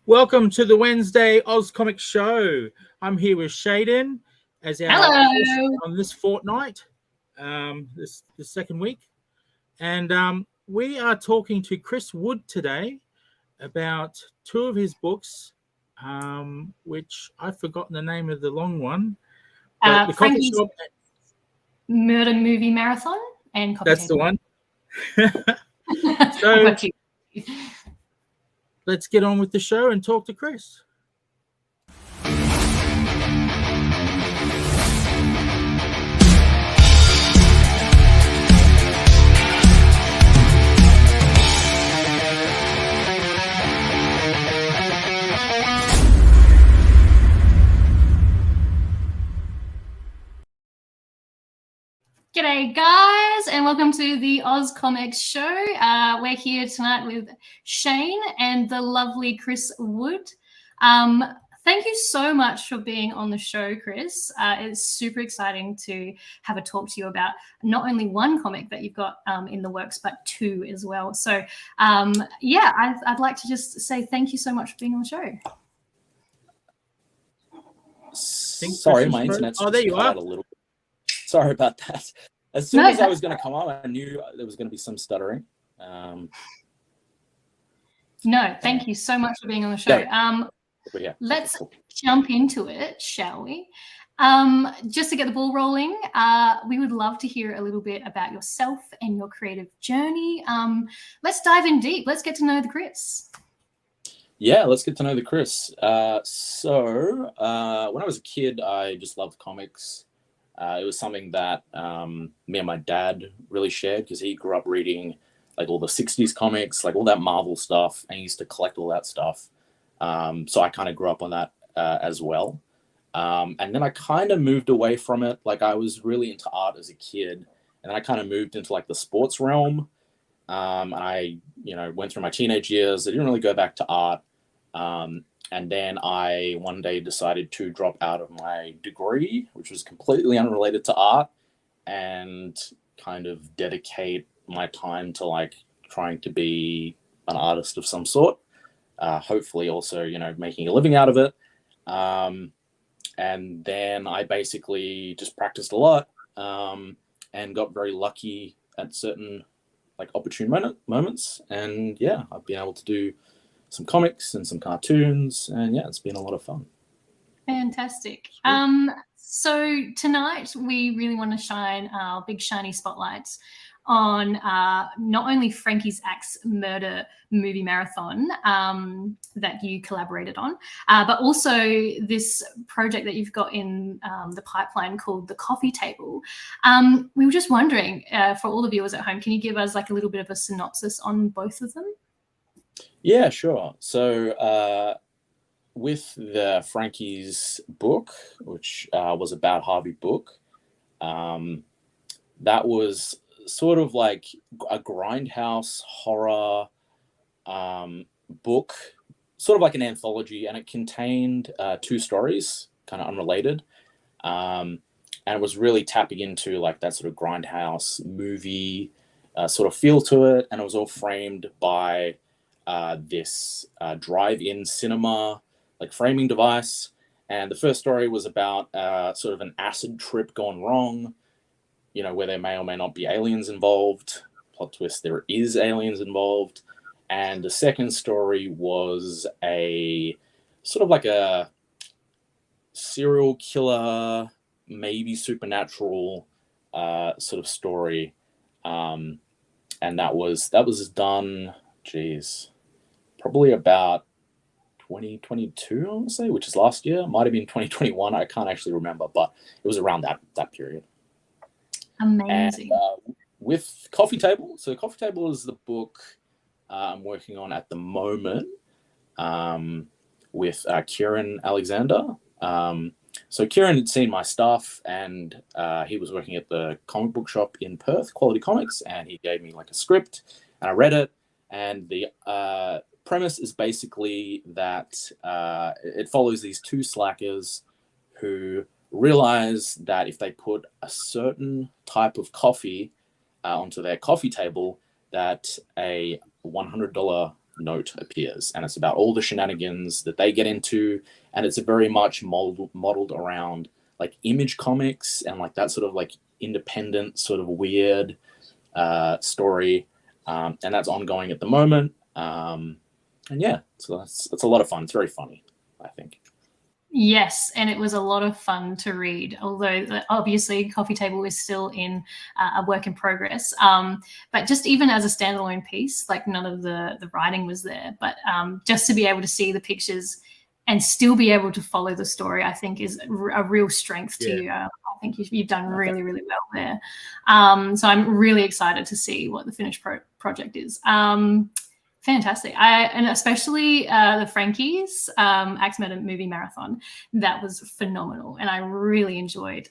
Welcome to the Wednesday AusComX show. I'm here with Shaden as our host on this fortnight, this second week. And we are talking to Chris Wood today about two of his books, which I've forgotten the name of the long one. But Frankie's Murder Movie Marathon and Coffee That's Table. The one. So let's get on with the show and talk to Chris. G'day guys, and welcome to the AusComX show. We're here tonight with Shane and the lovely Chris Wood. Thank you so much for being on the show, Chris. It's super exciting to have a talk to you about not only one comic that you've got in the works, but two as well. So I'd like to just say thank you so much for being on the show. Sorry, my internet's there you cut are. out a little bit. Sorry about that. As soon as I was going to come on, I knew there was going to be some stuttering. No, thank you so much for being on the show. Let's jump into it, shall we? Just to get the ball rolling, we would love to hear a little bit about yourself and your creative journey. Let's dive in deep. Let's get to know the Chris. Yeah, let's get to know the Chris. So when I was a kid, I just loved comics. It was something that me and my dad really shared because he grew up reading like all the 60s comics, like all that Marvel stuff, and he used to collect all that stuff. So I kind of grew up on that as well. And then I kind of moved away from it. Like I was really into art as a kid, and then I kind of moved into like the sports realm. And I, went through my teenage years. I didn't really go back to art. And then I one day decided to drop out of my degree, which was completely unrelated to art, and kind of dedicate my time to like trying to be an artist of some sort. Hopefully also, making a living out of it. And then I basically just practiced a lot and got very lucky at certain like opportune moments. And yeah, I've been able to do some comics and some cartoons, and yeah, it's been a lot of fun. Fantastic. So tonight we really want to shine our big shiny spotlights on not only Frankie's Murder Movie Marathon that you collaborated on, but also this project that you've got in the pipeline called The Coffee Table. We were just wondering, for all the viewers at home, can you give us like a little bit of a synopsis on both of them? Yeah, sure. So with the Frankie's book, which was about Harvey Book, that was sort of like a grindhouse horror book, sort of like an anthology, and it contained two stories, kind of unrelated, and it was really tapping into like that sort of grindhouse movie sort of feel to it, and it was all framed by this drive-in cinema like framing device. And the first story was about sort of an acid trip gone wrong, where there may or may not be aliens involved. Plot twist, there is aliens involved. And the second story was a sort of like a serial killer, maybe supernatural sort of story. And that was done, probably about 2022, I want to say, which is last year. Might have been 2021. I can't actually remember, but it was around that period. Amazing. And with Coffee Table, so Coffee Table is the book I'm working on at the moment with Kieran Alexander. So Kieran had seen my stuff, and he was working at the comic book shop in Perth, Quality Comics, and he gave me like a script, and I read it. And the premise is basically that it follows these two slackers who realize that if they put a certain type of coffee onto their coffee table, that a $100 note appears, and it's about all the shenanigans that they get into, and it's very much modeled around like Image Comics and like that sort of like independent sort of weird story, and that's ongoing at the moment. And yeah, so that's a lot of fun. It's very funny, I think. Yes, and it was a lot of fun to read, although obviously Coffee Table is still in a work in progress. But just even as a standalone piece, like none of the writing was there, but just to be able to see the pictures and still be able to follow the story, I think is a real strength to you. I think you've done really, really well there. So I'm really excited to see what the finished project is. Fantastic. And especially the Frankie's Axe Murder movie marathon, that was phenomenal. And I really enjoyed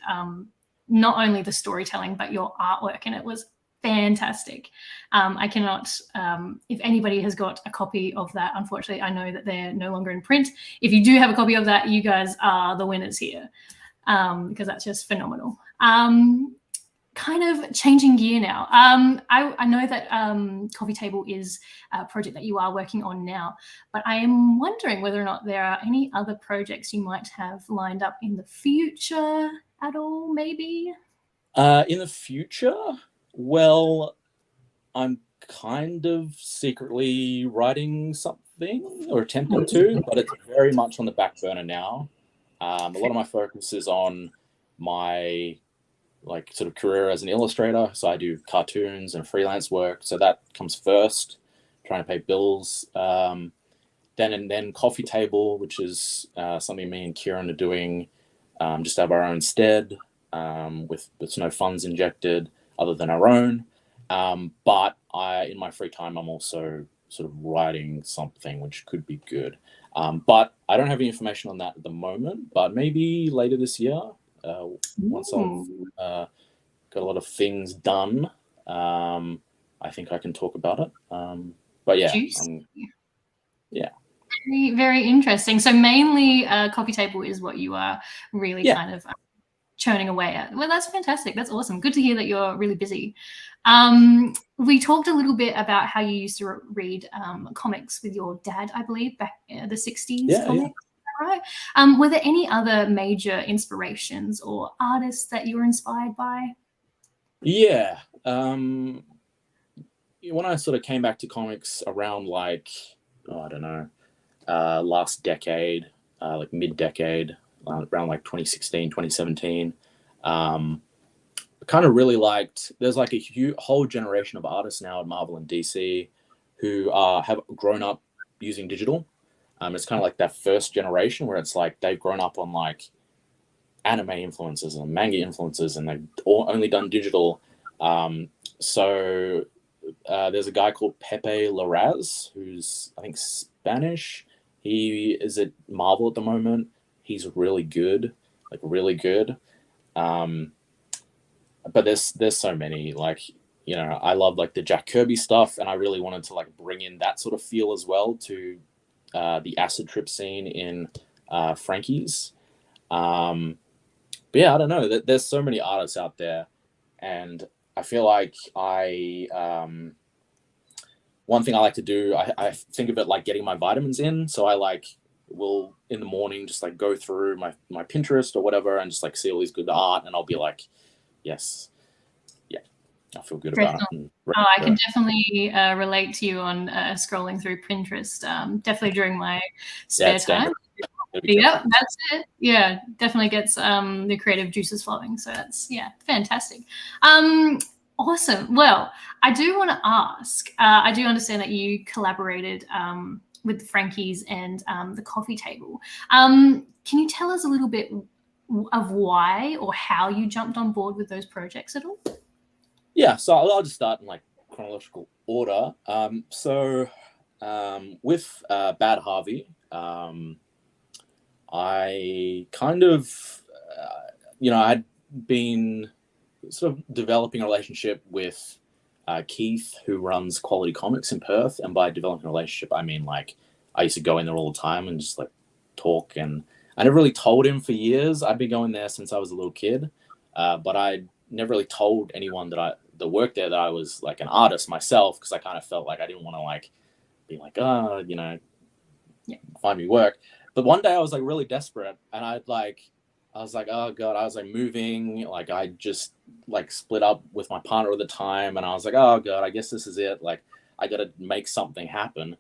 not only the storytelling, but your artwork. And it was fantastic. I cannot, if anybody has got a copy of that, unfortunately, I know that they're no longer in print. If you do have a copy of that, you guys are the winners here, because that's just phenomenal. Kind of changing gear now. I know that Coffee Table is a project that you are working on now, but I am wondering whether or not there are any other projects you might have lined up in the future at all, maybe? In the future? Well, I'm kind of secretly writing something or attempting to, but it's very much on the back burner now. A lot of my focus is on my like sort of career as an illustrator. So I do cartoons and freelance work. So that comes first, trying to pay bills. Then Coffee Table, which is something me and Kieran are doing just out of our own stead, with no funds injected other than our own. But in my free time, I'm also sort of writing something which could be good. But I don't have any information on that at the moment, but maybe later this year, once I've got a lot of things done, I think I can talk about it. But yeah, yeah. Very, very interesting. So mainly Coffee Table is what you are really kind of churning away at. Well, that's fantastic. That's awesome. Good to hear that you're really busy. We talked a little bit about how you used to read comics with your dad, I believe, back in the 60s comics. Right. Were there any other major inspirations or artists that you were inspired by? Yeah. When I sort of came back to comics around like, I don't know, last decade, like mid-decade, around like 2016, 2017, I kind of really liked, there's like a whole generation of artists now at Marvel and DC who have grown up using digital. It's kind of like that first generation where it's like they've grown up on like anime influences and manga influences, and they've only done digital. So there's a guy called Pepe Larraz, who's I think Spanish. He is at Marvel at the moment. He's really good, like really good. But there's so many, like, you know, I love like the Jack Kirby stuff, and I really wanted to like bring in that sort of feel as well to the acid trip scene in Frankie's. But yeah, I don't know. There's so many artists out there, and I feel like one thing I like to do, I think of it like getting my vitamins in. So I like will in the morning just like go through my Pinterest or whatever and just like see all these good art, and I'll be like, yes, yeah, I feel good about it. I can definitely relate to you on scrolling through Pinterest. Definitely during my spare time. Yeah, that's it. Yeah, definitely gets the creative juices flowing. So that's fantastic. Awesome. Well, I do want to ask. I do understand that you collaborated with Frankie's and the Coffee Table. Can you tell us a little bit of why or how you jumped on board with those projects at all? Yeah, so I'll just start in like chronological order. With Bad Harvey, I kind of, I'd been sort of developing a relationship with Keith, who runs Quality Comics in Perth. And by developing a relationship, I mean like I used to go in there all the time and just like talk. And I never really told him for years. I'd been going there since I was a little kid, but I never really told anyone that worked there that I was like an artist myself, because I kind of felt like I didn't want to like being like, find me work. But one day I was like really desperate, and I was like, oh God, I was like moving, like I just like split up with my partner at the time, and I was like, oh God, I guess this is it. Like I got to make something happen.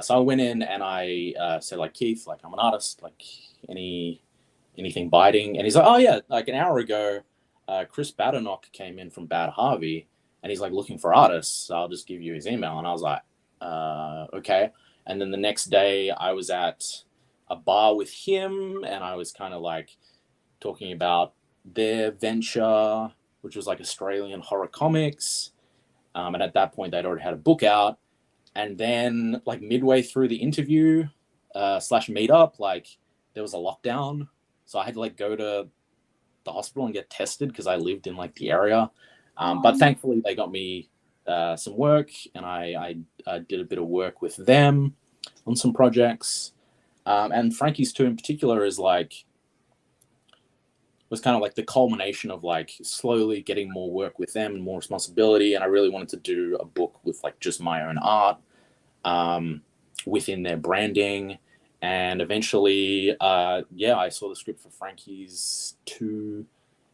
So I went in and I said like, Keith, like I'm an artist, like anything biting? And he's like, oh yeah, like an hour ago, Chris Badenoch came in from Bad Harvey, and he's like looking for artists. So I'll just give you his email. And I was like, okay. And then the next day I was at a bar with him, and I was kind of like talking about their venture, which was like Australian horror comics. And at that point they'd already had a book out. And then like midway through the interview / meetup, like there was a lockdown. So I had to like go to the hospital and get tested because I lived in like the area. But thankfully they got me some work, and I did a bit of work with them on some projects. And Frankie's 2 in particular is like, was kind of like the culmination of like slowly getting more work with them and more responsibility. And I really wanted to do a book with like just my own art within their branding. And eventually, I saw the script for Frankie's 2,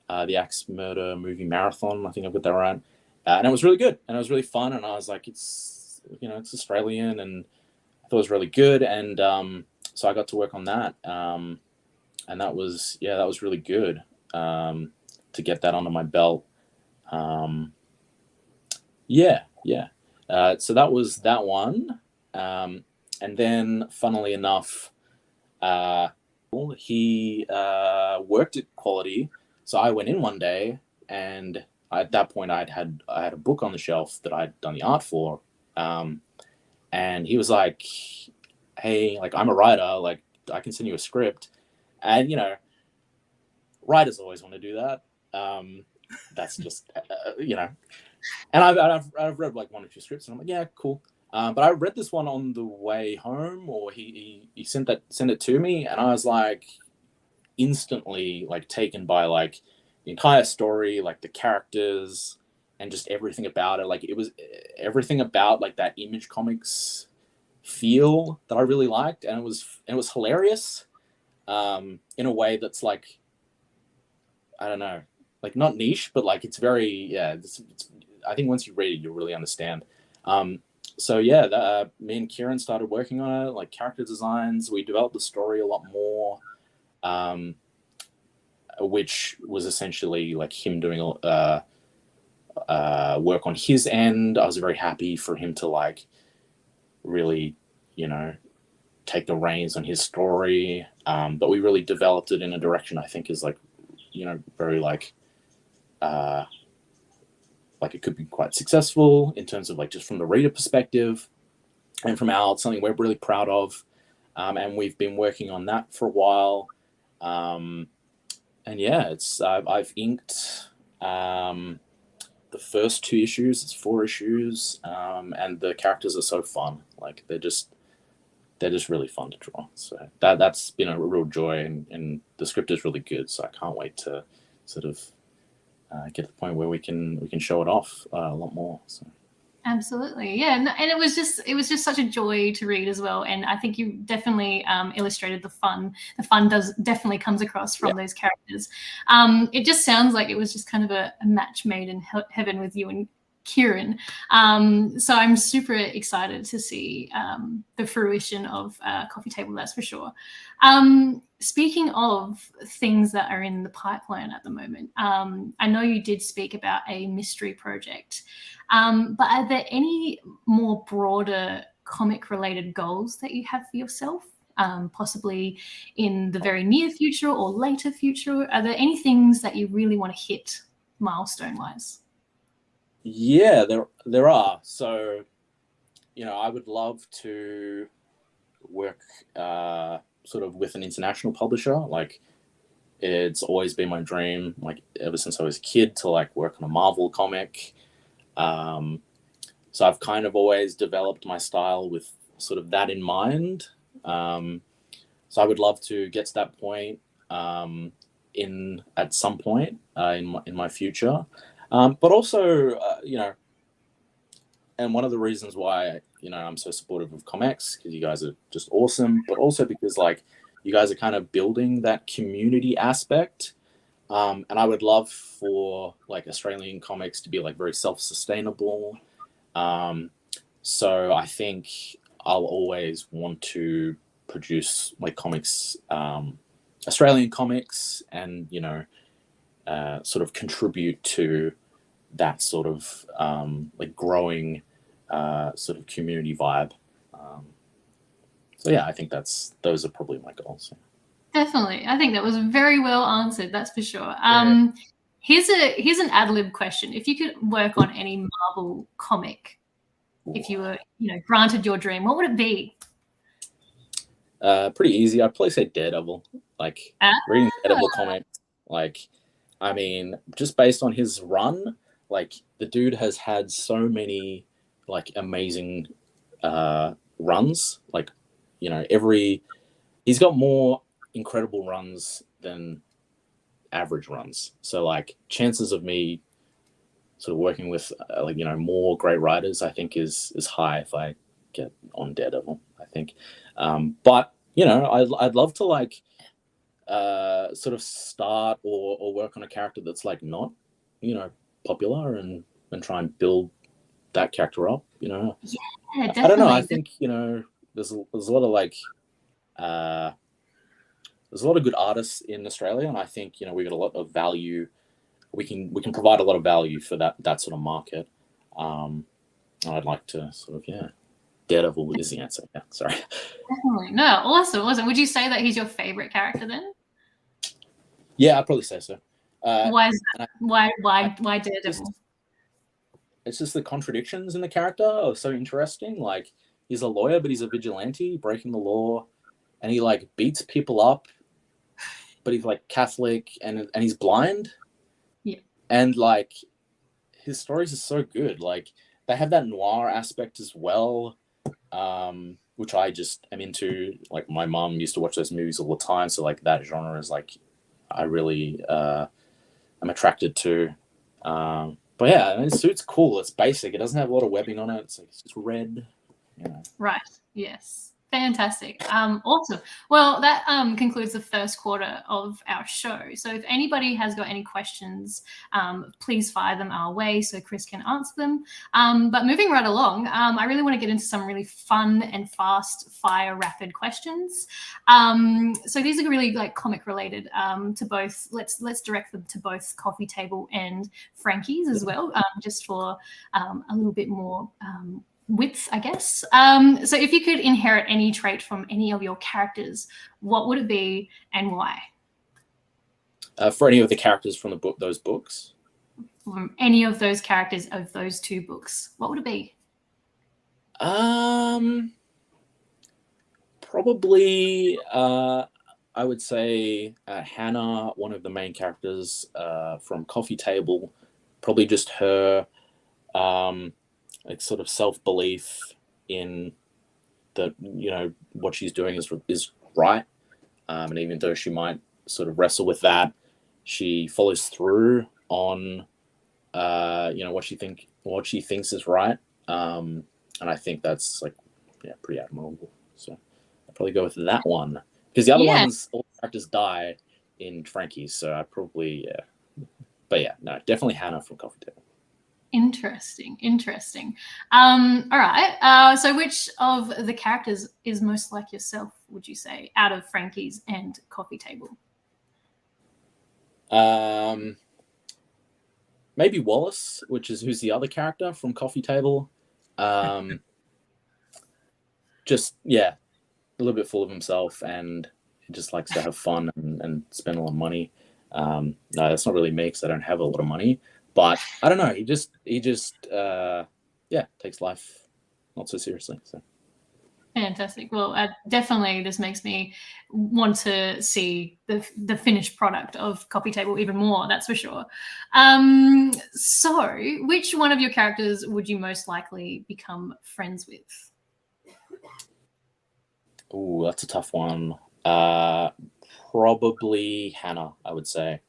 the Axe Murder movie marathon. I think I've got that right. And it was really good, and it was really fun. And I was like, it's Australian, and I thought it was really good. And so I got to work on that. And that was really good to get that under my belt. So that was that one. And then, funnily enough, he worked at Quality. So I went in one day, and at that point I had a book on the shelf that I'd done the art for. And he was like, hey, like I'm a writer, like I can send you a script. And, writers always want to do that. That's just, and I've read like 1 or 2 scripts, and I'm like, yeah, cool. But I read this one on the way home, or he sent it to me, and I was like instantly like taken by like the entire story, like the characters, and just everything about it. Like it was everything about like that Image Comics feel that I really liked, and it was hilarious in a way that's like, I don't know, like not niche, but like it's very I think once you read it, you'll really understand. Me and Kieran started working on it, like character designs. We developed the story a lot more, which was essentially like him doing work on his end. I was very happy for him to like really, take the reins on his story. But we really developed it in a direction I think is like, very like it could be quite successful in terms of like just from the reader perspective, and from something we're really proud of. And we've been working on that for a while. I've inked the first 2 issues. It's 4 issues, and the characters are so fun. Like they're just really fun to draw. So that's been a real joy, and the script is really good. So I can't wait to sort of get to the point where we can show it off a lot more. So. Absolutely, yeah, and it was just such a joy to read as well. And I think you definitely illustrated the fun. The fun definitely comes across from those characters. It just sounds like it was just kind of a match made in heaven with you and Kieran. So I'm super excited to see the fruition of Coffee Table, that's for sure. Speaking of things that are in the pipeline at the moment, I know you did speak about a mystery project, but are there any more broader comic related goals that you have for yourself, possibly in the very near future or later future? Are there any things that you really want to hit milestone wise? Yeah, there are. So, I would love to work sort of with an international publisher. Like, it's always been my dream, like ever since I was a kid, to like work on a Marvel comic. So I've kind of always developed my style with sort of that in mind. So I would love to get to that point at some point in my future. But also, and one of the reasons why, you know, I'm so supportive of ComX, because you guys are just awesome, but also because like you guys are kind of building that community aspect. And I would love for like Australian comics to be like very self-sustainable. So I think I'll always want to produce like comics, Australian comics, and, you know, sort of contribute to that sort of like growing sort of community vibe. So yeah, I think those are probably my goals. Definitely. I think that was very well answered, that's for sure. Here's an ad-lib question. If you could work on any Marvel comic, if you were, you know, granted your dream, what would it be? Pretty easy. I'd probably say Daredevil. Like reading Daredevil comics, like, I mean, just based on his run, like the dude has had so many like amazing runs. Like, you know, he's got more incredible runs than average runs. So like chances of me sort of working with like, you know, more great writers, I think is high if I get on Daredevil, I think. But, you know, I'd love to like sort of start or work on a character that's like not, you know, popular and try and build that character up, you know. Yeah, definitely. I don't know. I think, you know, there's a lot of like there's a lot of good artists in Australia, and I think, you know, we got a lot of value. We can provide a lot of value for that sort of market. And I'd like to sort of, Daredevil is the answer. Yeah, sorry. Definitely. No, awesome. Would you say that he's your favorite character then? Yeah, I'd probably say so. Why is that? Why Daredevil? It's just the contradictions in the character are so interesting. Like, he's a lawyer, but he's a vigilante breaking the law, and he like beats people up, but he's like Catholic and he's blind. Yeah. And like his stories are so good. Like they have that noir aspect as well, which I just am into. Like my mom used to watch those movies all the time, so like that genre is like I really am attracted to. But yeah, and his suit's cool. It's basic. It doesn't have a lot of webbing on it. It's like it's just red. You know. Right. Yes. Fantastic. Awesome. Well, that concludes the first quarter of our show. So if anybody has got any questions, please fire them our way so Chris can answer them. But moving right along, I really want to get into some really fun and fast fire rapid questions. So these are really like comic related to both. Let's direct them to both Coffee Table and Frankie's as well, just for a little bit more width, I guess. So if you could inherit any trait from any of your characters, what would it be and why? For any of the characters from those books? From any of those characters of those two books, what would it be? Probably, I would say Hannah, one of the main characters from Coffee Table. Probably just her like sort of self-belief in that, you know, what she's doing is right, and even though she might sort of wrestle with that, she follows through on you know, what she thinks is right, and I think that's like pretty admirable. So I'd probably go with that one, because the other ones, all the characters die in Frankie's, so I'd probably but yeah, no, definitely Hannah from Coffee Table. Interesting. All right. So which of the characters is most like yourself, would you say, out of Frankie's and Coffee Table? Maybe Wallace, who's the other character from Coffee Table. Just a little bit full of himself, and he just likes to have fun and spend a lot of money. No, that's not really me, because I don't have a lot of money. But I don't know. He just takes life not so seriously. So fantastic. Well, definitely, this makes me want to see the finished product of Coffee Table even more. That's for sure. So, which one of your characters would you most likely become friends with? Oh, that's a tough one. Probably Hannah, I would say.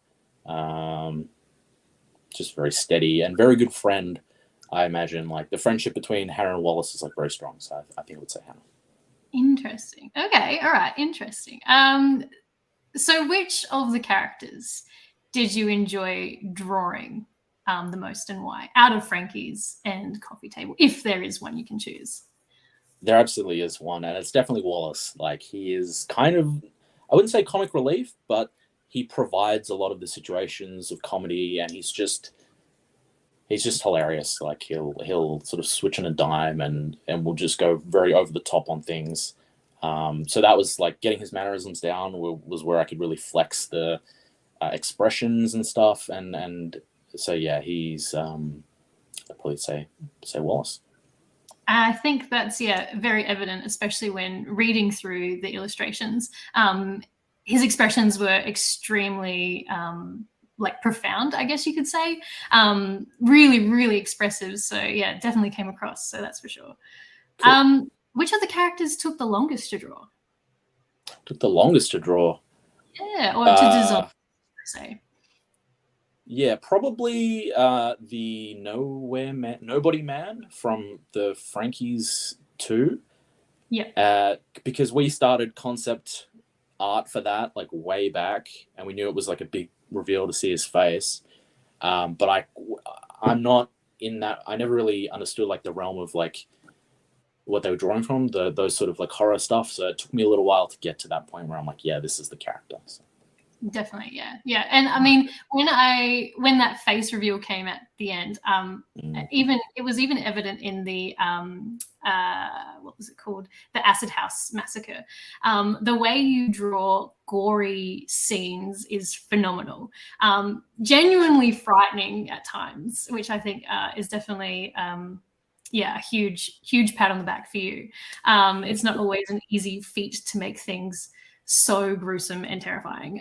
Just very steady and very good friend. I imagine like the friendship between Hannah and Wallace is like very strong. So I think I would say Hannah. Interesting. Okay. All right. Interesting. So which of the characters did you enjoy drawing the most, and why, out of Frankie's and Coffee Table, if there is one you can choose? There absolutely is one, and it's definitely Wallace. Like, he is kind of, I wouldn't say comic relief, but he provides a lot of the situations of comedy, and he's just hilarious. Like, he'll sort of switch on a dime and will just go very over the top on things. So that was like getting his mannerisms down was where I could really flex the expressions and stuff, and so yeah, he's I'd probably say Wallace. I think that's very evident, especially when reading through the illustrations. His expressions were extremely like profound, I guess you could say. Really, really expressive. So yeah, definitely came across. So that's for sure. Cool. Which of the characters took the longest to draw? Took the longest to draw? Yeah, or to design, say. Yeah, probably the Nobody Man from the Frankie's 2. Yeah. Because we started concept art for that like way back, and we knew it was like a big reveal to see his face. But I'm not in that. I never really understood like the realm of like what they were drawing from, those sort of like horror stuff. So it took me a little while to get to that point where I'm like, yeah, this is the character. So. Definitely, yeah. And I mean, when that face reveal came at the end, it was even evident in the what was it called, the Acid House Massacre. The way you draw gory scenes is phenomenal, genuinely frightening at times, which I think is definitely a huge pat on the back for you. It's not always an easy feat to make things so gruesome and terrifying.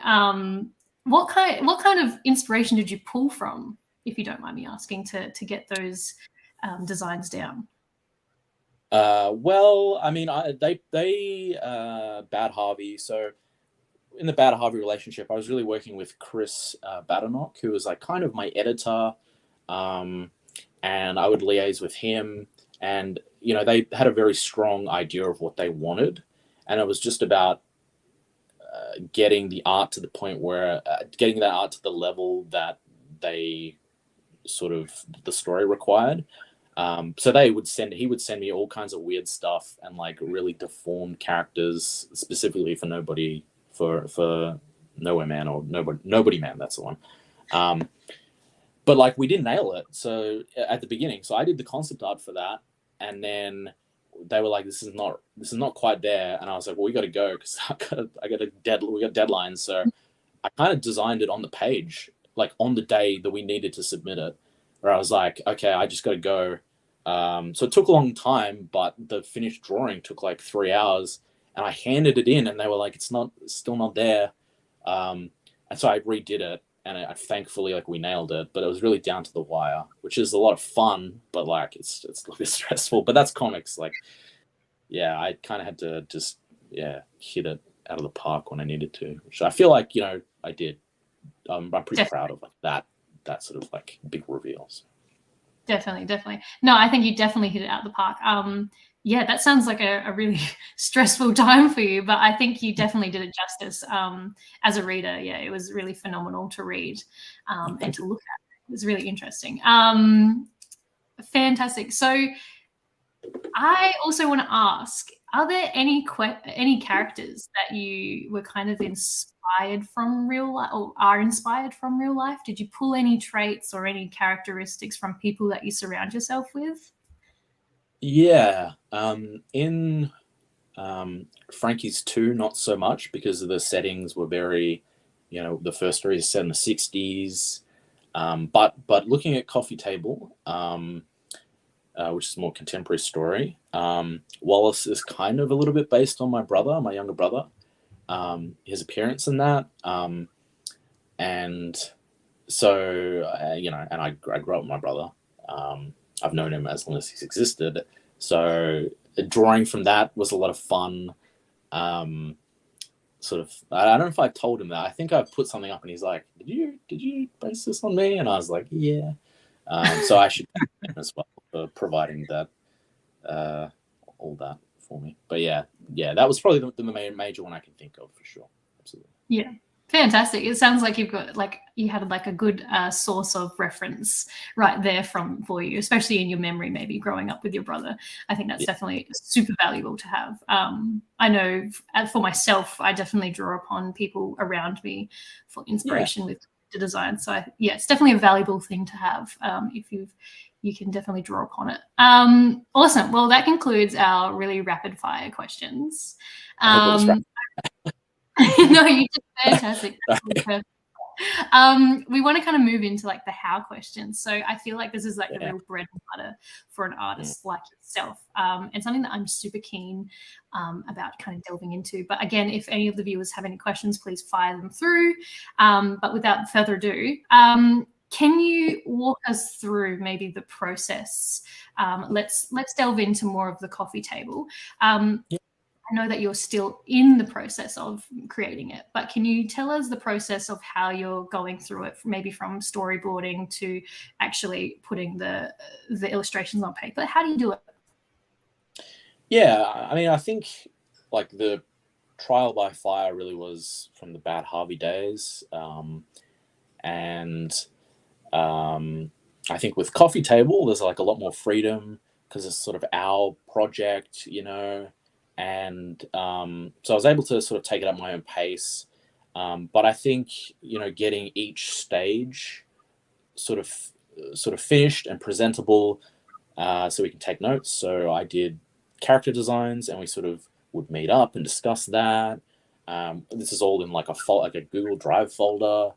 What kind of inspiration did you pull from, if you don't mind me asking, to get those designs down? Well, I mean, they Bad Harvey. So in the Bad Harvey relationship, I was really working with Chris Badenoch, who was like kind of my editor, and I would liaise with him. And you know, they had a very strong idea of what they wanted, and it was just about getting the art to the point where getting that art to the level that they sort of the story required. So he would send me all kinds of weird stuff and like really deformed characters, specifically for Nowhere Man or Nobody Man. That's the one. But like we didn't nail it. So at the beginning, so I did the concept art for that, and then they were like, this is not quite there. And I was like, well, we got to go because we got deadlines. So I kind of designed it on the page, like on the day that we needed to submit it, where I was like, okay, I just got to go. So it took a long time, but the finished drawing took like 3 hours, and I handed it in and they were like, it's still not there. And so I redid it, and I thankfully like we nailed it, but it was really down to the wire, which is a lot of fun, but like it's a little bit stressful. But that's comics. Like, yeah, I kind of had to just hit it out of the park when I needed to, which I feel like I did. I'm pretty proud of like that sort of like big reveals. Definitely. No, I think you definitely hit it out of the park. Yeah, that sounds like a really stressful time for you, but I think you definitely did it justice. As a reader, yeah, it was really phenomenal to read and to look at. It was really interesting. Fantastic. So I also want to ask, are there any characters that you were kind of inspired from real life, or are inspired from real life? Did you pull any traits or any characteristics from people that you surround yourself with? Yeah. In Frankie's 2, not so much, because the settings were very, the first story is set in the 60s. But looking at Coffee Table, which is a more contemporary story, Wallace is kind of a little bit based on my younger brother, his appearance in that. And so, and I grew up with my brother. I've known him as long as he's existed. So drawing from that was a lot of fun. Sort of, I don't know if I told him that. I think I put something up and he's like, did you base this on me? And I was like, yeah. So I should thank him as well for providing that, all that for me. But yeah, that was probably the major one I can think of for sure. Absolutely. Yeah. Fantastic. It sounds like you've got you had a good source of reference right there for you, especially in your memory, maybe growing up with your brother. I think that's definitely super valuable to have. I know for myself, I definitely draw upon people around me for inspiration with the design. So it's definitely a valuable thing to have if you can definitely draw upon it. Awesome. Well, that concludes our really rapid fire questions. No, you did fantastic. We want to kind of move into the how questions. So I feel like this is the real bread and butter for an artist like yourself, and something that I'm super keen about kind of delving into. But again, if any of the viewers have any questions, please fire them through. But without further ado, can you walk us through maybe the process? Let's delve into more of the coffee table. I know that you're still in the process of creating it, but can you tell us the process of how you're going through it, maybe from storyboarding to actually putting the illustrations on paper? How do you do it? Yeah, I mean, I think the trial by fire really was from the Bad Harvey days, and I think with Coffee Table, there's a lot more freedom because it's sort of our project, and so I was able to sort of take it at my own pace. But I think, getting each stage sort of finished and presentable, so we can take notes. So I did character designs, and we sort of would meet up and discuss that. This is all in a Google Drive folder,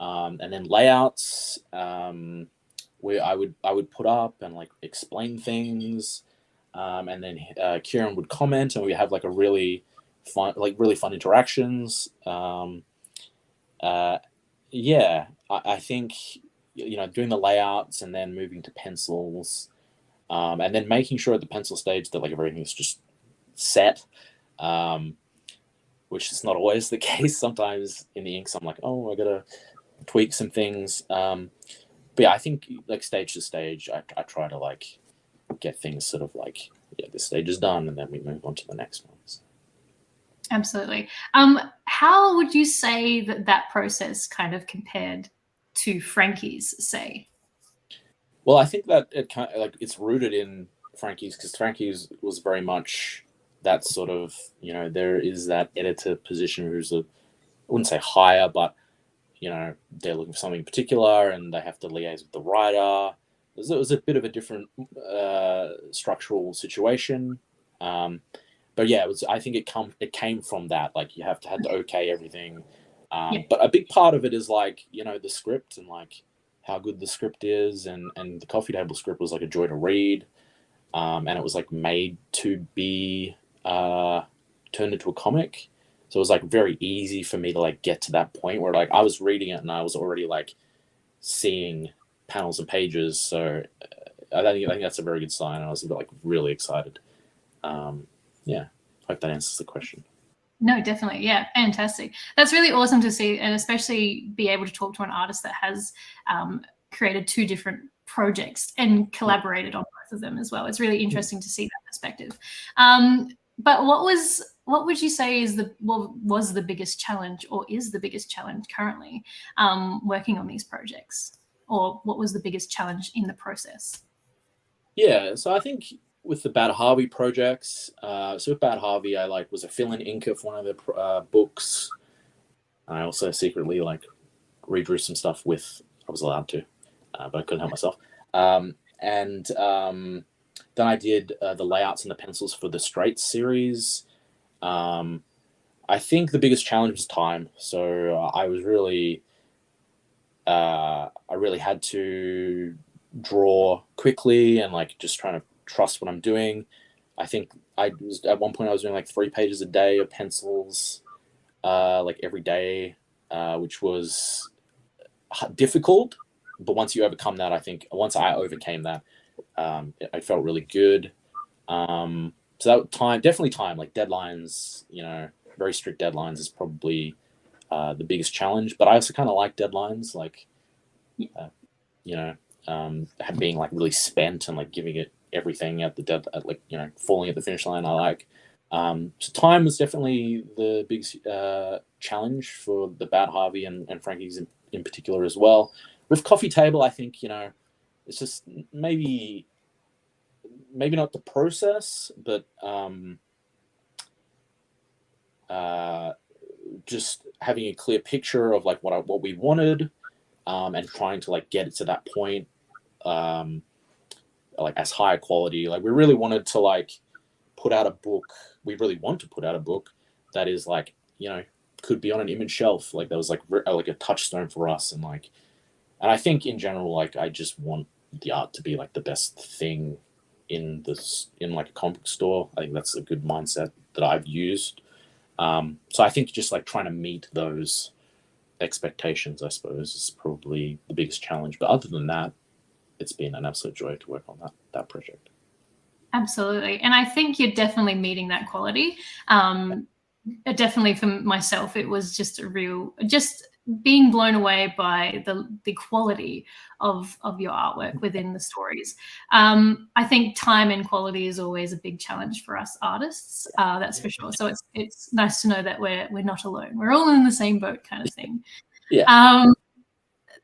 and then layouts. Where I would put up and explain things. And then Kieran would comment, and we have a really fun interactions. I think doing the layouts and then moving to pencils, and then making sure at the pencil stage that everything's just set, which is not always the case. Sometimes in the inks, I'm I gotta tweak some things. But yeah, I think stage to stage, I try to get things sort of this stage is done, and then we move on to the next ones. Absolutely. How would you say that process kind of compared to Frankie's, say? Well, I think that it kind of it's rooted in Frankie's, because Frankie's was very much that sort of, there is that editor position who's I wouldn't say higher, but they're looking for something particular and they have to liaise with the writer. It was a bit of a different structural situation, but yeah, I think it came from that. You had to okay everything, but a big part of it is the script and how good the script is, and the Coffee Table script was a joy to read, and it was made to be turned into a comic. So it was very easy for me to get to that point where I was reading it and I was already seeing panels and pages. So I think that's a very good sign. I was really excited. Yeah, I hope that answers the question. No, definitely. Yeah, fantastic. That's really awesome to see, and especially be able to talk to an artist that has created two different projects and collaborated on both of them as well. It's really interesting to see that perspective. But what would you say was the biggest challenge, or is the biggest challenge currently working on these projects? Or what was the biggest challenge in the process? Yeah, so I think with the Bad Harvey projects, so with Bad Harvey, I was a fill-in inker for one of the books. I also secretly redrew some stuff I was allowed to, but I couldn't help myself. And then I did the layouts and the pencils for the Straits series. I think the biggest challenge was time. So I was really, I really had to draw quickly and just trying to trust what I'm doing. I think at one point I was doing 3 pages a day of pencils, every day, which was difficult. But once you overcome that, I think once I overcame that, I felt really good. So that definitely time, deadlines, very strict deadlines is probably the biggest challenge. But I also kind of like deadlines, being like really spent and like giving it everything at like, you know, falling at the finish line. I like. So time was definitely the big challenge for the Bad Harvey and Frankie's in particular as well. With Coffee Table, I think, you know, it's just maybe not the process, but just having a clear picture of like what we wanted, and trying to like get it to that point, like as high quality. Like we really wanted to like put out a book. We really want to put out a book that is like, you know, could be on an image shelf. Like that was like a touchstone for us, and I think in general, like I just want the art to be like the best thing in like a comic store. I think that's a good mindset that I've used. So I think just like trying to meet those expectations, I suppose, is probably the biggest challenge. But other than that, it's been an absolute joy to work on that project. Absolutely. And I think you're definitely meeting that quality. Definitely for myself, it was just being blown away by the quality of your artwork within the stories. I think time and quality is always a big challenge for us artists, that's for sure. So it's nice to know that we're not alone. We're all in the same boat, kind of thing. Yeah.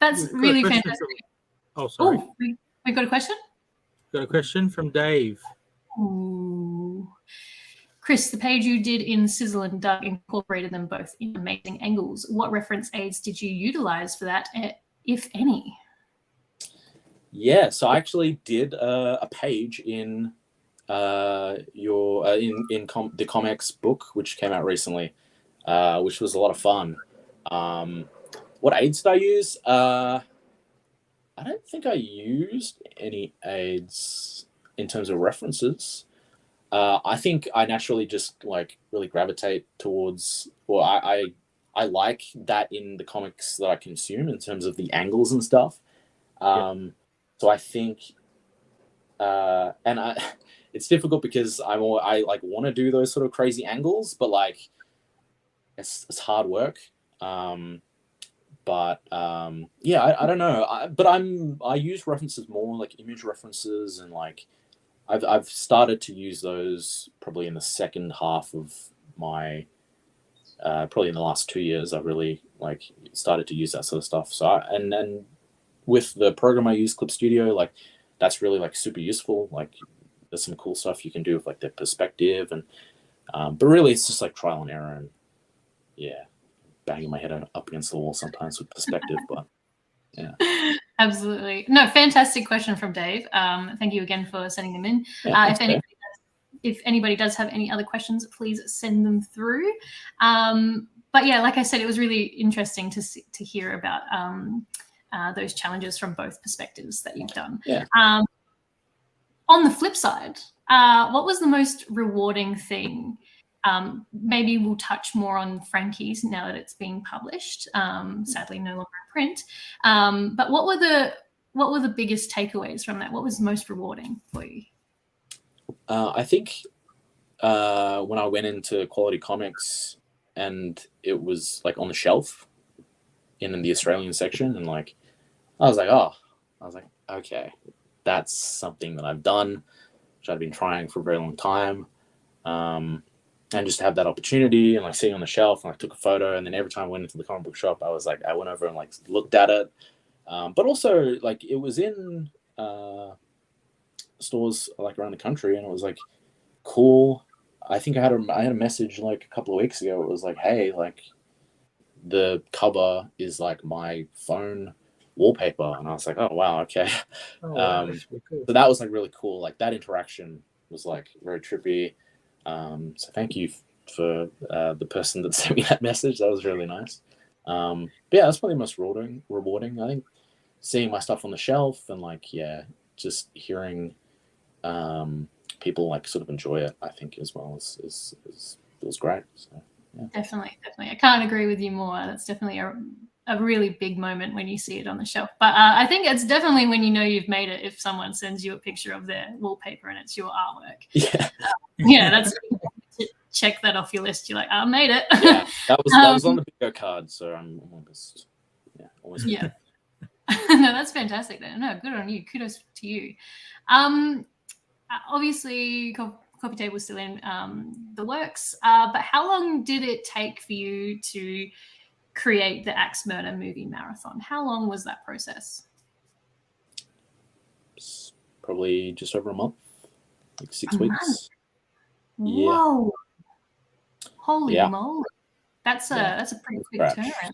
That's really fantastic. Oh, sorry. Oh, we got a question? Got a question from Dave. Ooh. Chris, the page you did in Sizzle and Doug incorporated them both in amazing angles. What reference aids did you utilize for that, if any? Yeah, so I actually did a page in the ComX book, which came out recently, which was a lot of fun. What aids did I use? I don't think I used any aids in terms of references. I think I naturally just like really gravitate towards, or I like that in the comics that I consume in terms of the angles and stuff. So I think, it's difficult because I like want to do those sort of crazy angles, but like it's hard work. But yeah, I don't know. But I use references more, like image references, and like I've started to use those probably in the second half of my probably in the last 2 years. I've really like started to use that sort of stuff. So and then with the program I use, Clip Studio, like that's really like super useful. Like there's some cool stuff you can do with like the perspective, and but really it's just like trial and error, and yeah, banging my head up against the wall sometimes with perspective. But yeah. Absolutely. No, fantastic question from Dave. Thank you again for sending them in. Yeah, if anybody does have any other questions, please send them through. But yeah, like I said, it was really interesting to hear about those challenges from both perspectives that you've done. Yeah. On the flip side, what was the most rewarding thing? Maybe we'll touch more on Frankie's now that it's being published. Sadly, no longer in print. But what were the biggest takeaways from that? What was most rewarding for you? I think when I went into Quality Comics and it was like on the shelf in the Australian section, and like I was like, okay, that's something that I've done, which I've been trying for a very long time. And just to have that opportunity and like sitting on the shelf, and I took a photo, and then every time I went into the comic book shop, I went over and like looked at it. But also like it was in stores like around the country, and it was like cool. I think I had a message like a couple of weeks ago. It was like, hey, like the cover is like my phone wallpaper, and I was like, oh wow, okay. Oh, wow, that's really cool. So that was like really cool. Like that interaction was like very trippy. So thank you for the person that sent me that message. That was really nice. But yeah, that's probably the most rewarding. I think seeing my stuff on the shelf and like, yeah, just hearing people like sort of enjoy it, I think as well is feels great. So yeah. Definitely. I can't agree with you more. That's definitely a really big moment when you see it on the shelf. But I think it's definitely when you know you've made it if someone sends you a picture of their wallpaper and it's your artwork. Yeah. Yeah, that's check that off your list. You're like, I made it. Yeah, that was on the bingo card, so I'm almost. Yeah. No, that's fantastic. Then. No, good on you. Kudos to you. Obviously, Coffee Table is still in the works, but how long did it take for you to create the Axe Murder movie marathon? How long was that process? Probably just over a month, like 6 weeks. Whoa! Yeah. Holy moly! That's a pretty quick turnaround.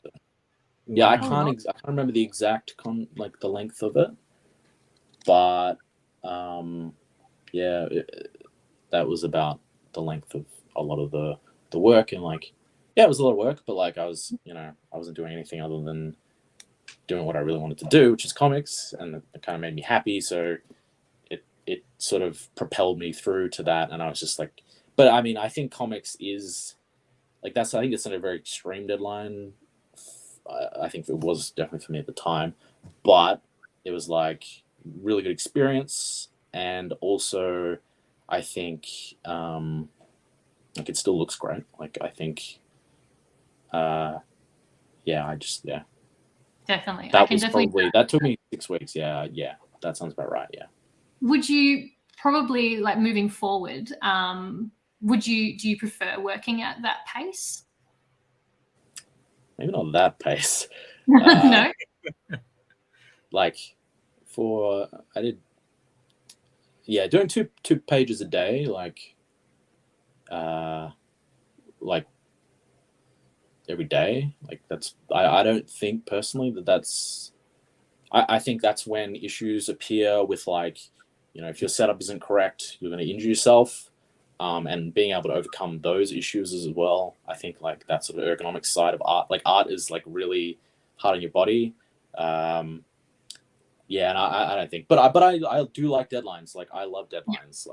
Yeah, I can't remember the exact the length of it, but that was about the length of a lot of the work, and it was a lot of work, but I wasn't doing anything other than doing what I really wanted to do, which is comics, and it kind of made me happy. So it sort of propelled me through to that, and I was just like, but I mean, I think comics is I think it's not a very extreme deadline. I think it was definitely for me at the time, but it was really good experience, and also I think it still looks great. I think definitely. That took me 6 weeks. Yeah, that sounds about right. Yeah. Would you probably moving forward? Do you prefer working at that pace? Maybe not that pace. No. Doing two pages a day, every day, that's I don't think personally that's I think that's when issues appear with if your setup isn't correct, you're going to injure yourself, and being able to overcome those issues as well. I think that sort of ergonomic side of art, art is really hard on your body. And I don't think, but I do like deadlines. I love deadlines.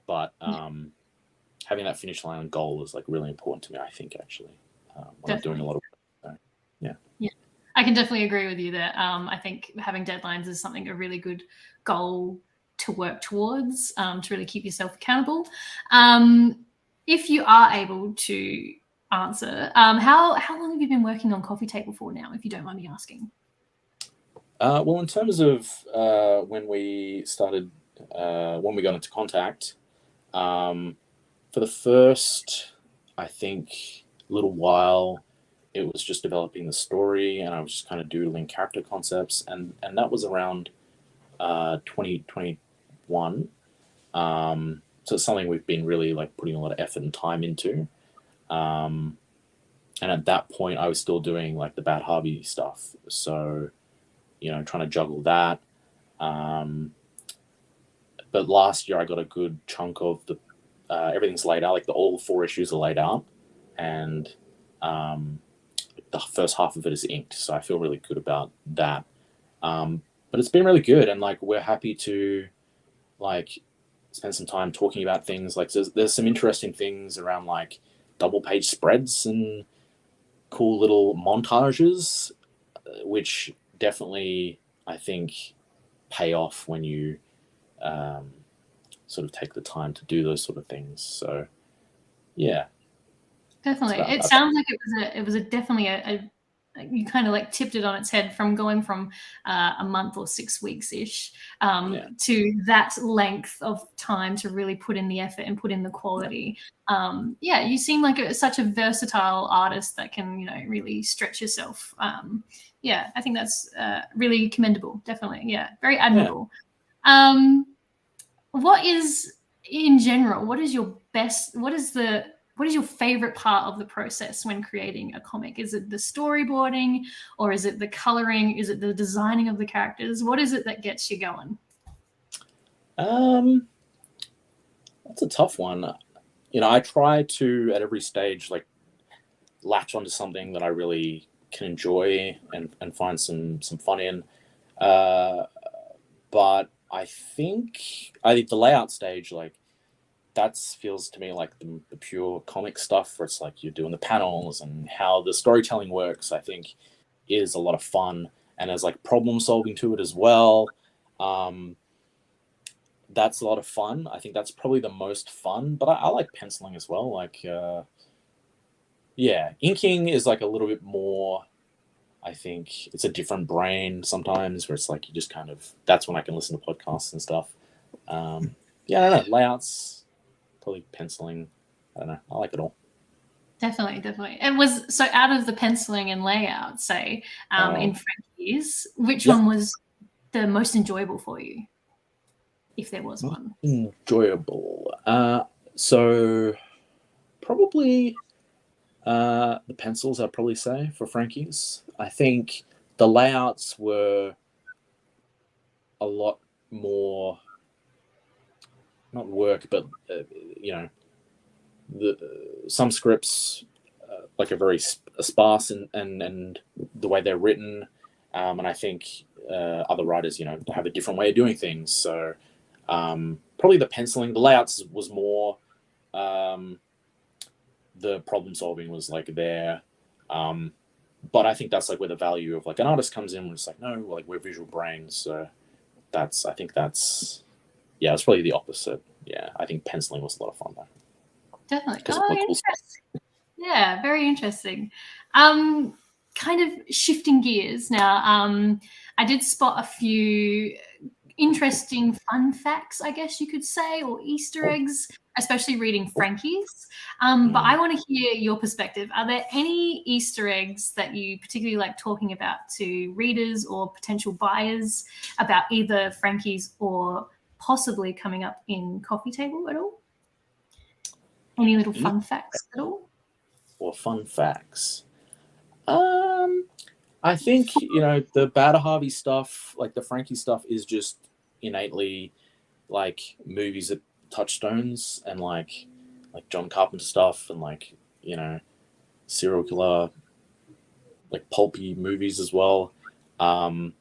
But having that finish line goal is really important to me. I think actually, when I'm doing a lot of work. So, yeah, I can definitely agree with you there. I think having deadlines is a really good goal to work towards, to really keep yourself accountable. If you are able to answer, how long have you been working on Coffee Table for now, if you don't mind me asking? Well, in terms of when we started, when we got into contact, for the first, I think, little while, it was just developing the story, and I was just kind of doodling character concepts, and that was around 2021. So it's something we've been really putting a lot of effort and time into. And at that point, I was still doing the Bad Harvey stuff, so trying to juggle that. But last year I got a good chunk of the everything's laid out, all 4 issues are laid out, and the first half of it is inked, so I feel really good about that. But it's been really good, and we're happy to spend some time talking about things. There's some interesting things around double page spreads and cool little montages, which definitely I think pay off when you sort of take the time to do those sort of things. So yeah, definitely. It sounds like it was definitely you kind of tipped it on its head from going from a month or 6 weeks ish to that length of time to really put in the effort and put in the quality. You seem like such a versatile artist that can really stretch yourself. I think that's really commendable. Definitely, very admirable. What is your favorite part of the process when creating a comic? Is it the storyboarding, or is it the coloring? Is it the designing of the characters? What is it that gets you going? That's a tough one. I try to, at every stage, latch onto something that I really can enjoy and find some fun in. But I think the layout stage, that feels to me like the pure comic stuff, where it's you're doing the panels and how the storytelling works, I think is a lot of fun. And there's problem solving to it as well. That's a lot of fun. I think that's probably the most fun, but I like penciling as well. Inking is a little bit more I think it's a different brain sometimes where it's like you just kind of, that's when I can listen to podcasts and stuff. Yeah, I don't know. Layouts, probably penciling. I don't know. I like it all. Definitely. It was, so out of the penciling and layout, say, in Frankie's, which one was the most enjoyable for you, if there was one? Enjoyable. So probably the pencils, I'd probably say, for Frankie's. I think the layouts were a lot more, not work, but some scripts like are very sparse and the way they're written, and I think other writers have a different way of doing things. So probably the penciling, the layouts was more, the problem solving was like there, but I think that's like where the value of like an artist comes in, where it's like, no, like we're visual brains, so it's probably the opposite. Yeah, I think penciling was a lot of fun though. Definitely. Oh, interesting. Yeah, very interesting. Kind of shifting gears now. I did spot a few interesting fun facts, I guess you could say, or Easter eggs, especially reading Frankie's. But I want to hear your perspective. Are there any Easter eggs that you particularly like talking about to readers or potential buyers about either Frankie's or possibly coming up in Coffee Table at all? Any little fun facts at all? Or fun facts? I think, the Bada Harvey stuff, like the Frankie stuff, is just innately like movies that touchstones, and like John Carpenter stuff, and like, serial killer, like pulpy movies as well. I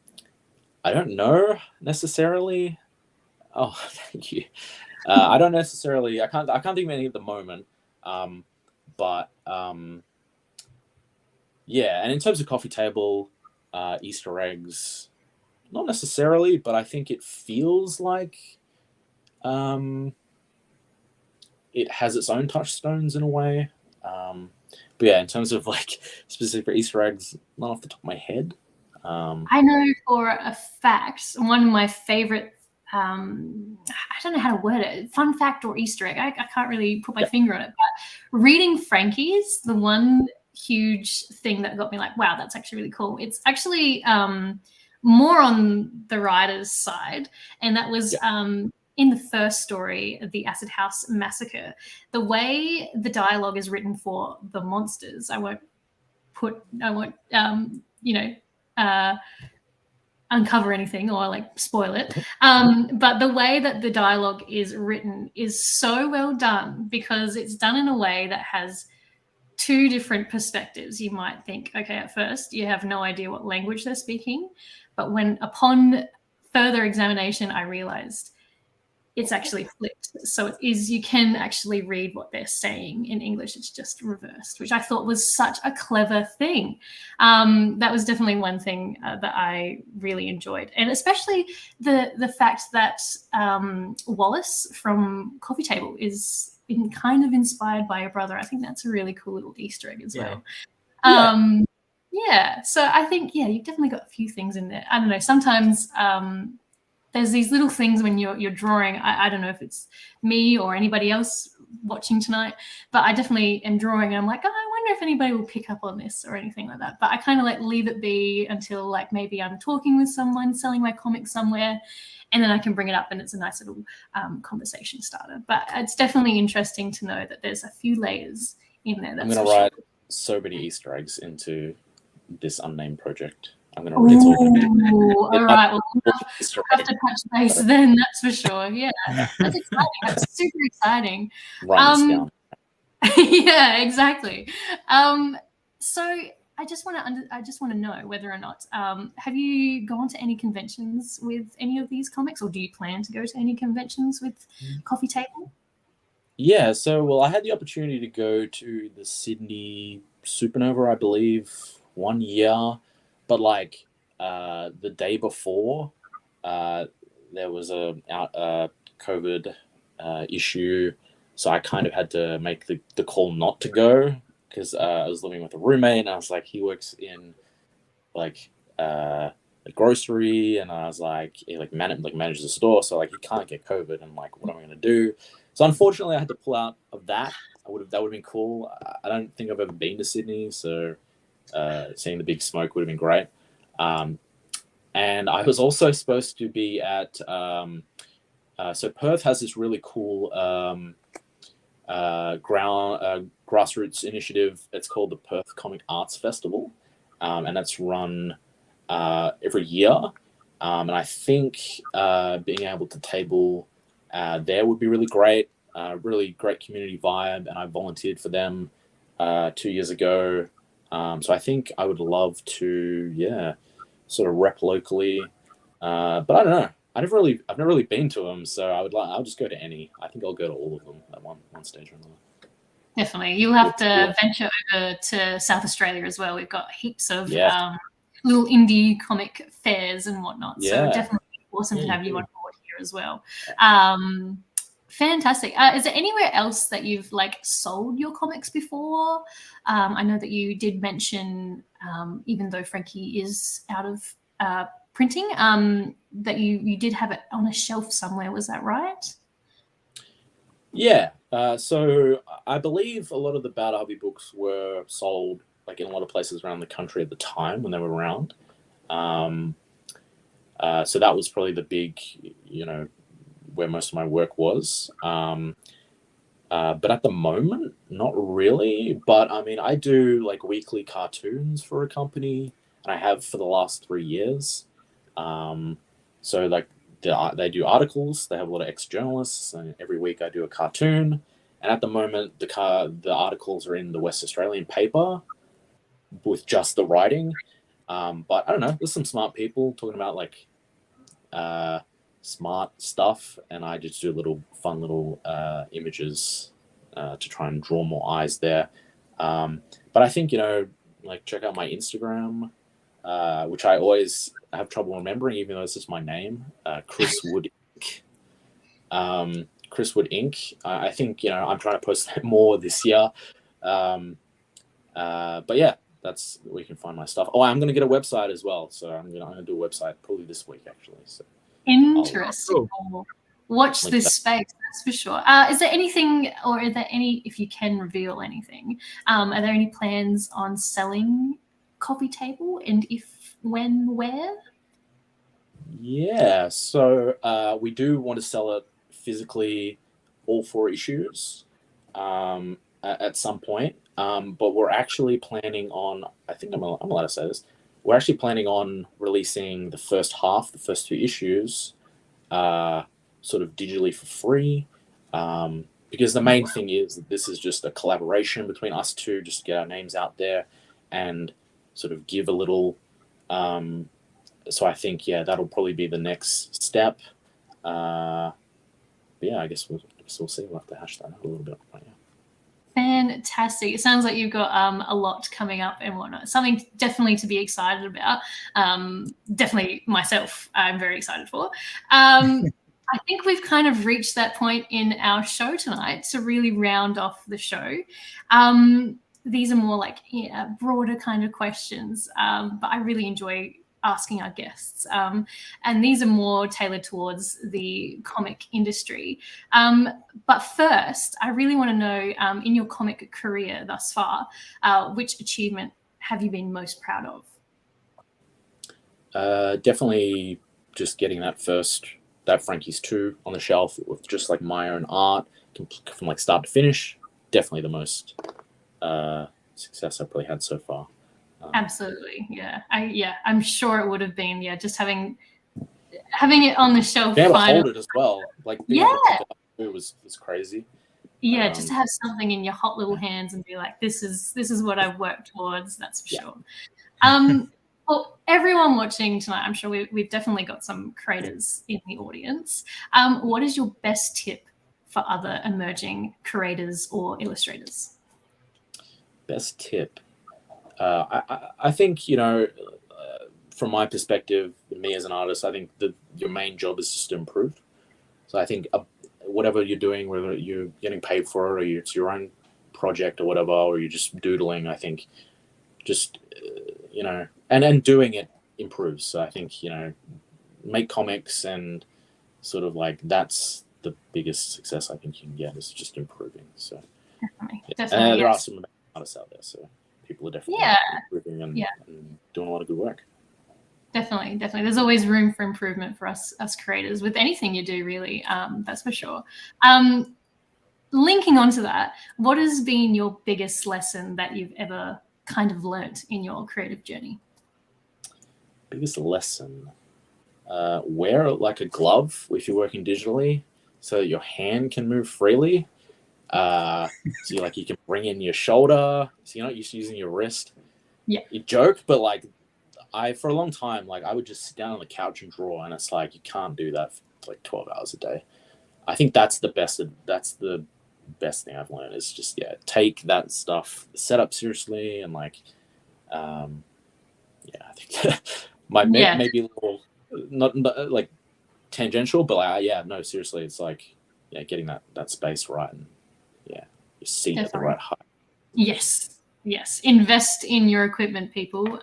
don't know necessarily. Oh, thank you. I don't necessarily. I can't think of any at the moment. But yeah, and in terms of Coffee Table, Easter eggs, not necessarily, but I think it feels like it has its own touchstones in a way. But yeah, in terms of like specific Easter eggs, not off the top of my head. I know for a fact, one of my favorite, I don't know how to word it, fun fact or Easter egg, I can't really put my finger on it, but reading Frankie's, the one huge thing that got me like, wow, that's actually really cool. It's actually more on the writer's side, and that was in the first story, The Acid House Massacre. The way the dialogue is written for the monsters, I won't uncover anything or like spoil it. But the way that the dialogue is written is so well done, because it's done in a way that has two different perspectives. You might think, okay, at first you have no idea what language they're speaking, but when upon further examination, I realized it's actually flipped. So it is, you can actually read what they're saying in English. It's just reversed, which I thought was such a clever thing. That was definitely one thing that I really enjoyed. And especially the fact that Wallace from Coffee Table is kind of inspired by a brother. I think that's a really cool little Easter egg as well. Yeah. So I think, you've definitely got a few things in there. I don't know. Sometimes there's these little things when you're drawing. I don't know if it's me or anybody else watching tonight, but I definitely am drawing and I'm like, oh, I wonder if anybody will pick up on this or anything like that. But I kind of like leave it be until like maybe I'm talking with someone, selling my comics somewhere, and then I can bring it up and it's a nice little conversation starter. But it's definitely interesting to know that there's a few layers in there. I'm going to write so many Easter eggs into this unnamed project. I'm going to read it all. All right. Well, we'll have to touch base then, that's for sure. Yeah, that's exciting. That's super exciting. Down. Yeah, exactly. So I just want to know whether or not have you gone to any conventions with any of these comics, or do you plan to go to any conventions with Coffee Table? Yeah. So, I had the opportunity to go to the Sydney Supernova, I believe, one year. But like the day before, there was a COVID issue, so I kind of had to make the call not to go, because I was living with a roommate, and I was like, he works in like a grocery, and I was like, he manages the store, so like he can't get COVID, and like, what am I gonna do? So unfortunately, I had to pull out of that. That would have been cool. I don't think I've ever been to Sydney, so seeing the big smoke would have been great. And I was also supposed to be at so Perth has this really cool grassroots initiative. It's called the Perth Comic Arts Festival, and that's run every year. And I think being able to table there would be really great. Really great community vibe, and I volunteered for them 2 years ago. So I think I would love to, sort of rep locally. But I don't know. I've never really been to them, so I'll just go to any. I think I'll go to all of them at one stage or another. Definitely, you'll have to venture over to South Australia as well. We've got heaps of little indie comic fairs and whatnot. So definitely awesome to have you on board here as well. Fantastic. Is there anywhere else that you've like sold your comics before? I know that you did mention, even though Frankie is out of printing, that you did have it on a shelf somewhere. Was that right? Yeah. So I believe a lot of the Bad Hubby books were sold like in a lot of places around the country at the time when they were around. So that was probably the big, where most of my work was. But at the moment, not really. But I mean, I do like weekly cartoons for a company, and I have for the last 3 years. So like they do articles. They have a lot of ex-journalists, and every week I do a cartoon. And at the moment, the articles are in the West Australian paper with just the writing. But I don't know. There's some smart people talking about like smart stuff, and I just do fun little images to try and draw more eyes there. But I think, like check out my Instagram, which I always have trouble remembering, even though it's just my name, Chris Wood Inc. Chris Wood Inc. I think, I'm trying to post that more this year. But yeah, that's where you can find my stuff. Oh, I'm going to get a website as well. So I'm going to do a website probably this week, actually. So interesting. Watch this space, that's for sure. Is there anything, or are there any, if you can reveal anything, are there any plans on selling Coffee Table, and if, when, where? Yeah, so we do want to sell it physically, all 4 issues, at some point. But we're actually planning on, I think I'm allowed to say this, we're actually planning on releasing the first 2 issues, sort of digitally for free. Because the main thing is that this is just a collaboration between us two, just to get our names out there and sort of give a little. So I think, that'll probably be the next step. But I guess we'll see. We'll have to hash that out a little bit. But, Fantastic. It sounds like you've got a lot coming up and whatnot. Something definitely to be excited about. Definitely myself, I'm very excited for. I think we've kind of reached that point in our show tonight to really round off the show. These are more like broader kind of questions, but I really enjoy asking our guests. And these are more tailored towards the comic industry. But first, I really want to know, in your comic career thus far, which achievement have you been most proud of? Definitely just getting that Frankie's 2 on the shelf with just like my own art from like start to finish. Definitely the most success I've probably had so far. Absolutely, I'm sure it would have been just having it on the shelf. Being able to hold it as well, like being able to pick it up, it was crazy. Just to have something in your hot little hands and be like, this is what I've worked towards. That's for sure. Well, everyone watching tonight, I'm sure we've definitely got some creators in the audience. What is your best tip for other emerging creators or illustrators? Best tip. I think, from my perspective, me as an artist, I think your main job is just to improve. So I think whatever you're doing, whether you're getting paid for it or it's your own project or whatever, or you're just doodling, I think just, and doing it improves. So I think, make comics and sort of like that's the biggest success I think you can get is just improving. So definitely, there are some artists out there, so people are definitely improving and doing a lot of good work. Definitely. There's always room for improvement for us creators with anything you do, really. That's for sure. Linking onto that, what has been your biggest lesson that you've ever kind of learnt in your creative journey? Biggest lesson? Wear like a glove if you're working digitally, so that your hand can move freely. So you can bring in your shoulder, so you're not just using your wrist. Yeah. You joke, but like for a long time, like I would just sit down on the couch and draw, and it's like you can't do that for like 12 hours a day. I think that's the best thing I've learned is just take that stuff, set up seriously, and like I think maybe a little not like tangential, but no, seriously, it's like getting that space right and your seat at the right height. Yes, invest in your equipment, people.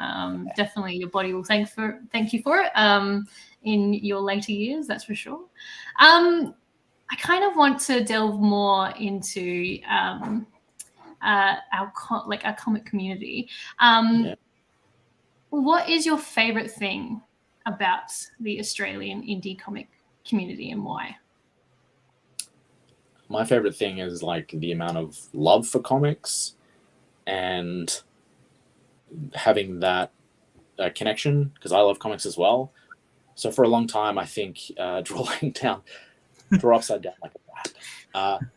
Definitely your body will thank you for it in your later years, that's for sure. I kind of want to delve more into our comic community. What is your favorite thing about the Australian indie comic community and why? My favorite thing is like the amount of love for comics and having that connection, because I love comics as well. So for a long time, I think draw upside down like a rat.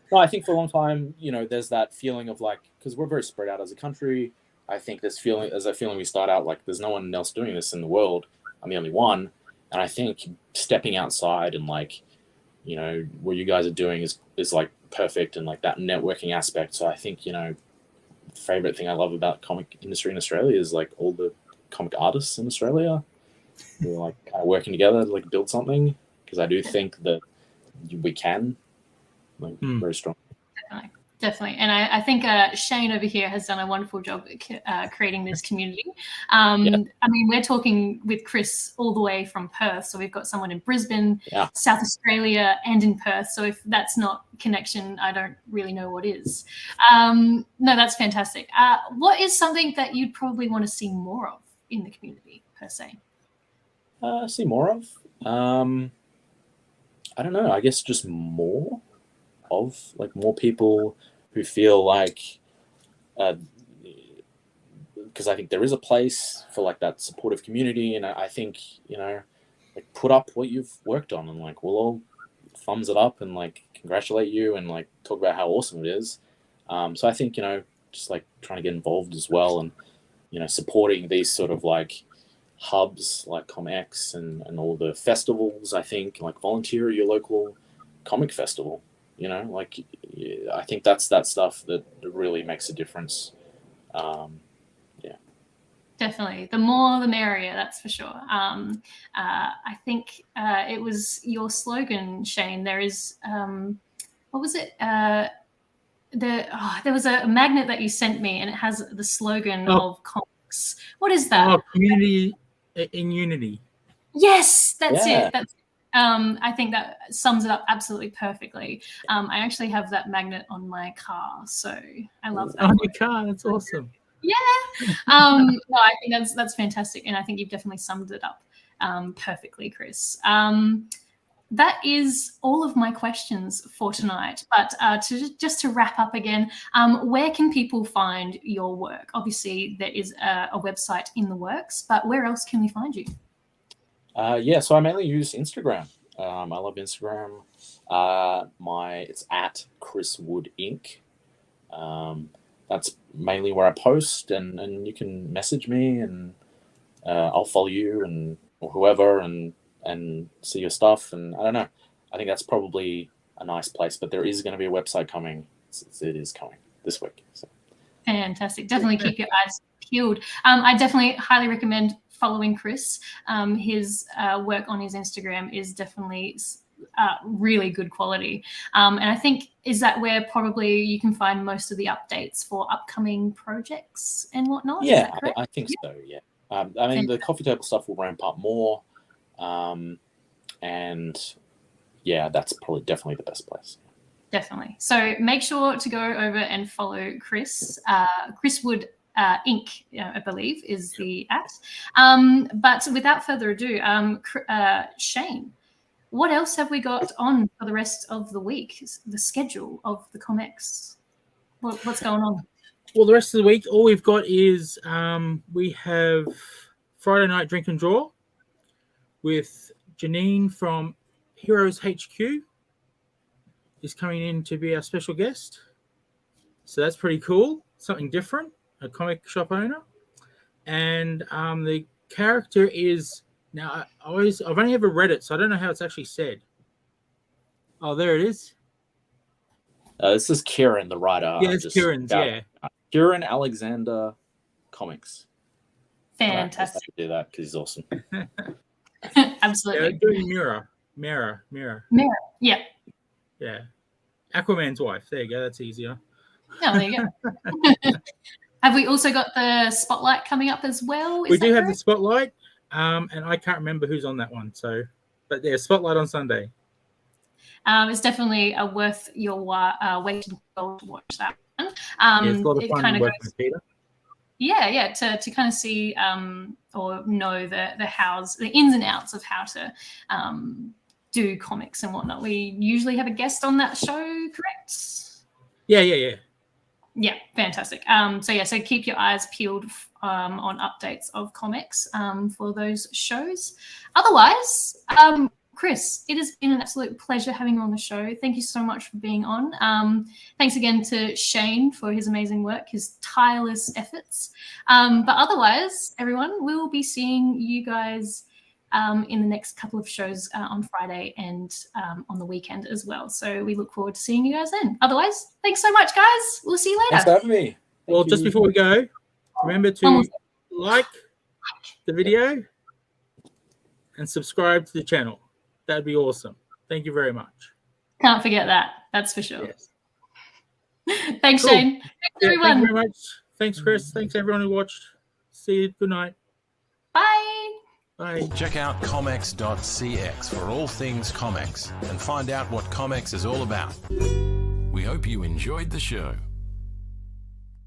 No, I think for a long time, there's that feeling of like, because we're very spread out as a country. I think there's a feeling we start out like there's no one else doing this in the world. I'm the only one. And I think stepping outside and like, what you guys are doing is like perfect, and like that networking aspect. So I think, favorite thing I love about comic industry in Australia is like all the comic artists in Australia who are like kind of working together to like build something, because I do think that we can very strong. Definitely. And I think Shane over here has done a wonderful job creating this community. I mean, we're talking with Chris all the way from Perth. So we've got someone in Brisbane, South Australia, and in Perth. So if that's not connection, I don't really know what is. No, that's fantastic. What is something that you'd probably want to see more of in the community, per se? See more of? I don't know. I guess just more of, like, more people who feel like, because I think there is a place for like that supportive community, and I think like put up what you've worked on, and like we'll all thumbs it up and like congratulate you and like talk about how awesome it is. So I think just like trying to get involved as well, and supporting these sort of like hubs like ComX and all the festivals. I think like volunteer at your local comic festival. Like I think that's that stuff that really makes a difference. Definitely. The more, the merrier, that's for sure. I think it was your slogan, Shane. There is, what was it? There was a magnet that you sent me, and it has the slogan of comics. What is that? Oh, community in unity. Yes, that's it. That's I think that sums it up absolutely perfectly. I actually have that magnet on my car, so I love that. On your car, that's awesome. Yeah. No, I think that's fantastic, and I think you've definitely summed it up perfectly, Chris. That is all of my questions for tonight. But just to wrap up again, where can people find your work? Obviously, there is a website in the works, but where else can we find you? So I mainly use Instagram. I love Instagram. It's at Chris Wood Inc. That's mainly where I post, and you can message me, and I'll follow you or whoever and see your stuff. And I don't know, I think that's probably a nice place. But there is going to be a website coming. It is coming this week. So. Fantastic. Definitely keep your eyes peeled. I definitely highly recommend following Chris. His work on his Instagram is definitely really good quality. And I think, is that where probably you can find most of the updates for upcoming projects and whatnot? Yeah, I think so, yeah. I mean, the coffee table stuff will ramp up more, and yeah, that's probably definitely the best place. Definitely. So make sure to go over and follow Chris. Chris Wood Inc., I believe, is the at. But without further ado, Shane, what else have we got on for the rest of the week? The schedule of the ComX. What's going on? Well, the rest of the week, all we've got is we have Friday night drink and draw with Janine from Heroes HQ is coming in to be our special guest. So that's pretty cool. Something different, a comic shop owner. And the character is, now I've only ever read it, so I don't know how it's actually said. Oh, there it is. This is Kieran, the writer. Yeah, it's Kieran's, yeah. Kieran Alexander Comics. Fantastic. I do that because he's awesome. Absolutely. Yeah, doing Mira. Yeah. Yeah. Aquaman's wife. There you go. That's easier. Oh, there you go. Have we also got the spotlight coming up as well? We do have the spotlight, and I can't remember who's on that one. So, but yeah, spotlight on Sunday. It's definitely worth your waiting to watch that one. It's a lot of fun working with Peter. Yeah, to kind of see or know the ins and outs of how to do comics and whatnot. We usually have a guest on that show, correct? Yeah. Yeah, fantastic. So keep your eyes peeled on updates of comics for those shows. Otherwise, Chris, it has been an absolute pleasure having you on the show. Thank you so much for being on. Thanks again to Shane for his amazing work, his tireless efforts. But otherwise, everyone, we'll be seeing you guys in the next couple of shows on Friday and on the weekend as well. So we look forward to seeing you guys then. Otherwise, thanks so much, guys. We'll see you later. Thanks for having me. Well, just before we go, remember to like the video and subscribe to the channel. That'd be awesome. Thank you very much. Can't forget that. That's for sure. Yes. Thanks, Cool. Shane. Thanks, everyone. Thank you very much. Thanks, Chris. Thanks, everyone who watched. See you. Good night. Bye. Bye. Check out comex.cx for all things comics and find out what ComX is all about. We hope you enjoyed the show.